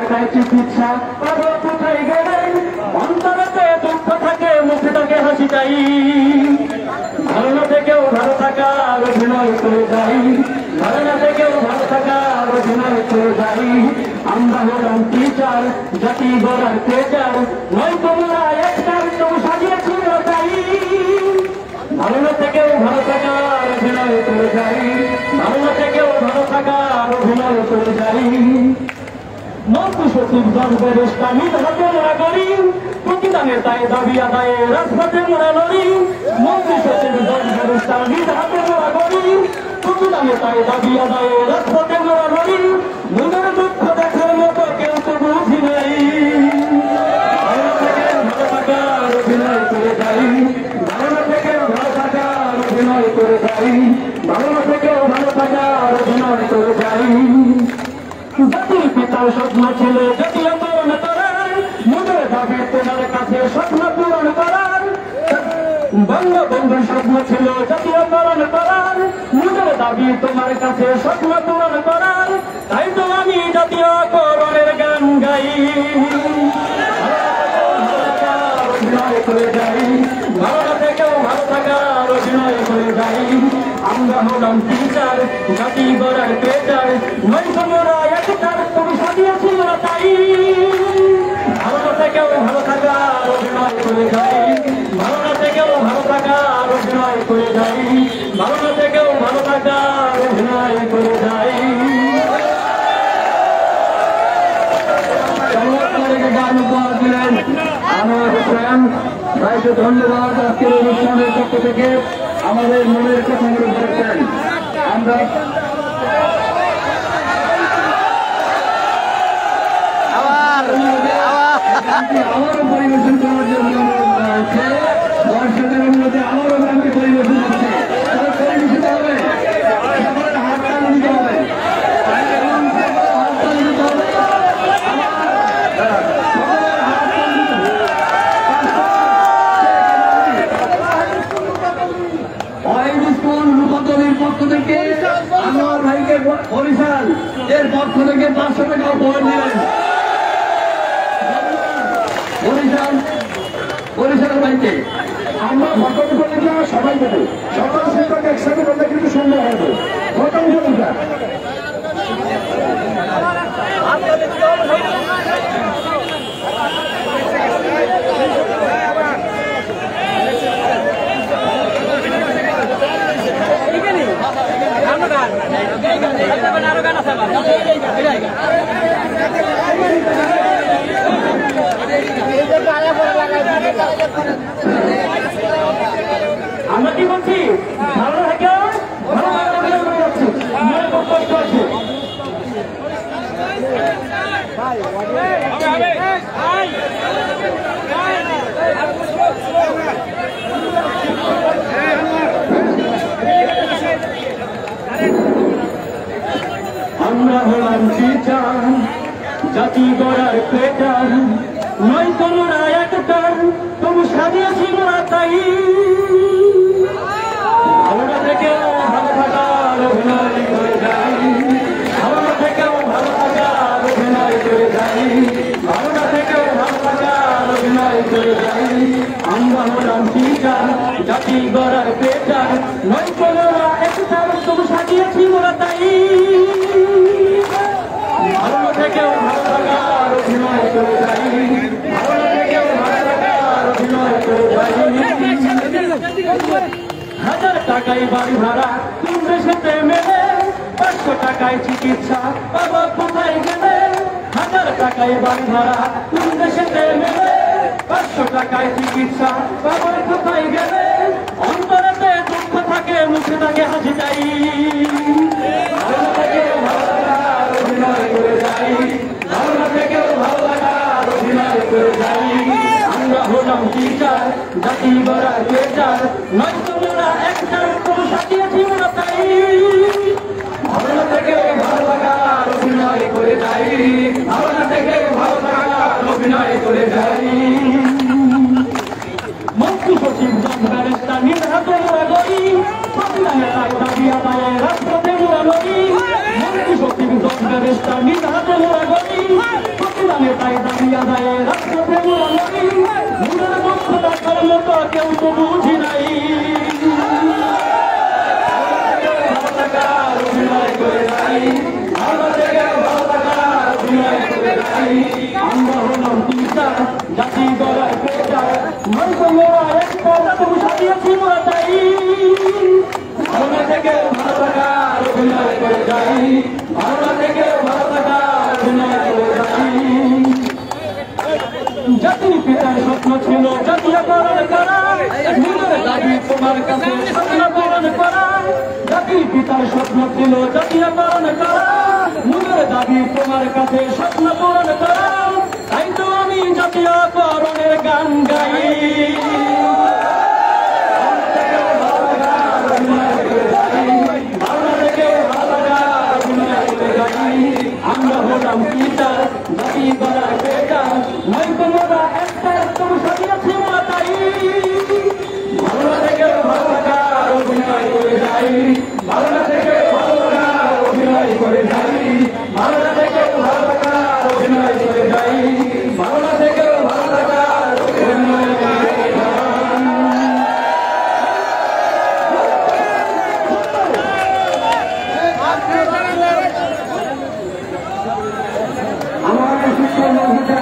চিকিৎসা পাবো কোথায় গেলে অন্তরতে দুঃখ থাকে মুখে থাকে হাসি চাই ধারণা থেকেও ভালো থাকার অভিনয় করে যাই ধারণা থেকেও ভালো থাকার অভিনয় করে যাই আমরা হলাম টিচার জাতি গড়ার টিচার নয় তোমরা একটার তো সাজিয়েছি তাই ধারণা থেকেও ভালো থাকার অভিনয় করে যাই ধারণা থেকেও ভালো থাকার অভিনয় করে যাই মন্ত্রী সচিব দলবের ইসলামীর হাতে মোড়া করি প্রতিদানের তাই দাবি আদায়ে রাজপথে মোড়া লড়ি মন্ত্রী সচিব দলবের ইসলামীর হাতে মোড়া করি প্রতিদানের তাই দাবি আদায়ে রাজপথে মোড়া লড়ি মনের দুঃখ দেখার মতো কেউ তো বুঝি নাই ধারণা থেকে ভালো থাকার অভিনয় করে যাই ধারণা থেকে ভালো থাকার অভিনয় করে যাই ধারণা থেকেও ভালো থাকার অভিনয় করে যাই জাতির পিতার স্বপ্ন ছিল জাতীয় পূরণ করার মুখের দাবি তোমার কাছে স্বপ্ন পূরণ করার বঙ্গবন্ধুর স্বপ্ন ছিল জাতীয় পূরণ করার মুখের দাবি তোমার কাছে স্বপ্ন পূরণ করার তাই তো আমি জাতীয় করণের গান গাই অভিনয় করে যাই ভালো থেকেও ভালো থাকার অভিনয় করে যাই আমরা হলাম টিচার জাতি গড়ার টিচার নয় তোমরা একটার তুমি সাজিয়েছি তাই ভালো থেকেও ভালো থাকার অভিনয় করে যাই ভালো থেকেও ভালো থাকার অভিনয় করে যাই ভালো থেকেও ভালো থাকার অভিনয় করে যাই গান উপহার দিলেন আমার হোসেন ভাইকে ধন্যবাদ আজকের অনুষ্ঠানের পক্ষ থেকে আমাদের মনের কথাগুলো বলেছেন আমরা আবারও পরিবেশন করার জন্য দর্শকের অনুরোধে আবারও গানটি পরিবেশন করছে পরিবেশিত হবে সকলের হাততালি দিতে হবে আমার ভাইকে বরিশাল এর পক্ষ থেকে 500 টাকা উপহার দিলেন বরিশাল ভাইকে আমরা ভোটার উপযোগিতা সবাই দেবো সকল শিক্ষক একসাথে বলতে কিন্তু সুন্দর হবে ভোটার উপযোগিতা আমরা কি বলছি ভালো থাকে আমরা হলাম টিচার জাতি গড়ার পেটার নয় তোমরা একটার তবু সাজিয়েছি মোরা তাই ভালো থেকেও ভালো থাকার অভিনয় করে যাই ভালো থেকেও ভালো থাকার অভিনয় করে যাই ভালো থেকেও ভালো থাকার অভিনয় করে যাই আমরা হলাম টিচার জাতি গড়ার পেটার নয় তোমরা একটার তবু সাজিয়েছি মোরা তাই ভালো থেকেও ভালো থাকার অভিনয় করে যাই ভালো থেকেও ভালো থাকার অভিনয় করে যাই 1000 টাকায় বাড়ি ভাড়া কোন দেশেতে মেলে 500 টাকায় চিকিৎসা বাবা কোথায় গেলে 1000 টাকায় বাড়ি ভাড়া কোন দেশেতে মেলে 500 টাকায় চিকিৎসা বাবা কোথায় গেলে অন্তরেতে দুঃখ থাকে মুখে থাকে হাসি চাই ভালো থেকেও ভালো থাকার অভিনয় করে যাই ভালো থেকেও ভালো থাকার অভিনয় করে যাই আমরা হলাম টিচার জাতি গড়ার টিচার নয় তোমরা একটার কোনো সাজিয়েছি মোরা তাই ভালো থেকেও ভালো থাকার অভিনয় করে যাই ভালো থেকেও ভালো থাকার অভিনয় করে যাই মন্ত্রী সচিব দলবের ইসলামীর হাতে মোড়া করি প্রতিদানের তাই দাবি আদায়ে রাজপথে মোড়া লড়ি মন্ত্রী সচিব দলবের ইসলামীর হাতে মোড়া করি যায় রাষ্ট্রপ্রেম নাই মনের দুঃখ দেখার মতো কেউ তো বুঝি নাই অভিনয় করে যাই ভালো থেকে ভালো থাকার অভিনয় করে যাই আমরা হলাম তিনটা জাতি গড়ায় পেটা নয়তো মোরা একটা তুমি সাজিয়েছি মোরা তাই ভালো থেকে ভালো থাকার অভিনয় করে যাই ভালো থেকে ভালো থাকার অভিনয় করে যাই জাতির পিতার স্বপ্ন ছিল জাতীয়করণ করা নিজের দাবি তোমার কাছে স্বপ্ন পূরণ করা জাতির পিতার স্বপ্ন ছিল জাতীয়করণ করা নিজের দাবি তোমার কাছে স্বপ্ন পূরণ করা তাই তো আমি জাতীয়করণের গান গাই আমরা হলাম পিতা জাতি গড়ার পেটা নয়তো মোরা একটা তুমি সাজিয়েছি মোরা তাই ভালো থেকে ভালো থাকার অভিনয় করে যাই ভালো থেকে ভালো থাকার অভিনয় করে যাই ভালো থেকে ভালো থাকার অভিনয় করে যাই ভালো থেকে ভালো থাকার অভিনয় করে যাই আমার শিক্ষা